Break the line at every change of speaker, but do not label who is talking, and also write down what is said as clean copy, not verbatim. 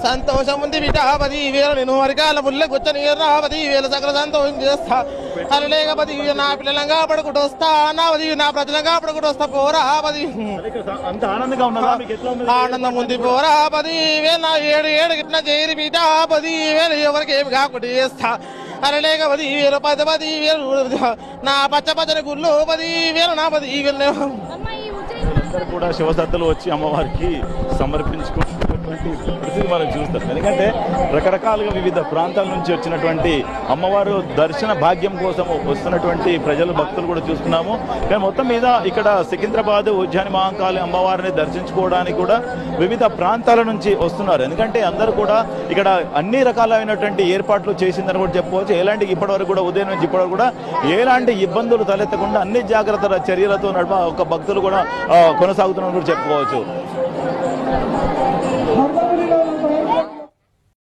సంతోషం ఉంది బిడ్డ 10,000 నేను వరికాల ముళ్ళ కూర్చొని 10,000 సకల సంతోషం చేస్తా అని లేక 10,000 నా పిల్లలంగా పడుకుంటూ వస్తా నా 10,000 నా ప్రజలంగా పడుకుంటూ వస్తా పోరా 10,000 ఆనందం ఉంది పోరా 10,000 నా 7 గిట్ల చేరి బిడ్డ 10,000 ఎవరికి ఏమి కాకుండా చేస్తా అని లేక 10,000 10,000 నా పచ్చని గుళ్ళు 10,000 నా 10,000
కూడా శివసత్తులు వచ్చి అమ్మవారికి సమర్పించుకున్నటువంటి పరిస్థితి మనం చూస్తాం. ఎందుకంటే రకరకాలుగా వివిధ ప్రాంతాల నుంచి వచ్చినటువంటి అమ్మవారు దర్శన భాగ్యం కోసం వస్తున్నటువంటి ప్రజలు భక్తులు కూడా చూస్తున్నాము. కానీ మొత్తం మీద ఇక్కడ సికింద్రాబాద్ ఉజ్జయిని మహాకాళి అమ్మవారిని దర్శించుకోవడానికి కూడా వివిధ ప్రాంతాల నుంచి వస్తున్నారు. ఎందుకంటే అందరూ కూడా ఇక్కడ అన్ని రకాలైనటువంటి ఏర్పాట్లు చేసిందని కూడా చెప్పుకోవచ్చు. ఎలాంటి ఇప్పటివరకు కూడా ఉదయం నుంచి ఇప్పటివరకు కూడా ఎలాంటి ఇబ్బందులు తలెత్తకుండా అన్ని జాగ్రత్తల చర్యలతో నడుమ ఒక భక్తులు కూడా కొనసాగుతున్నారని కూడా చెప్పుకోవచ్చు.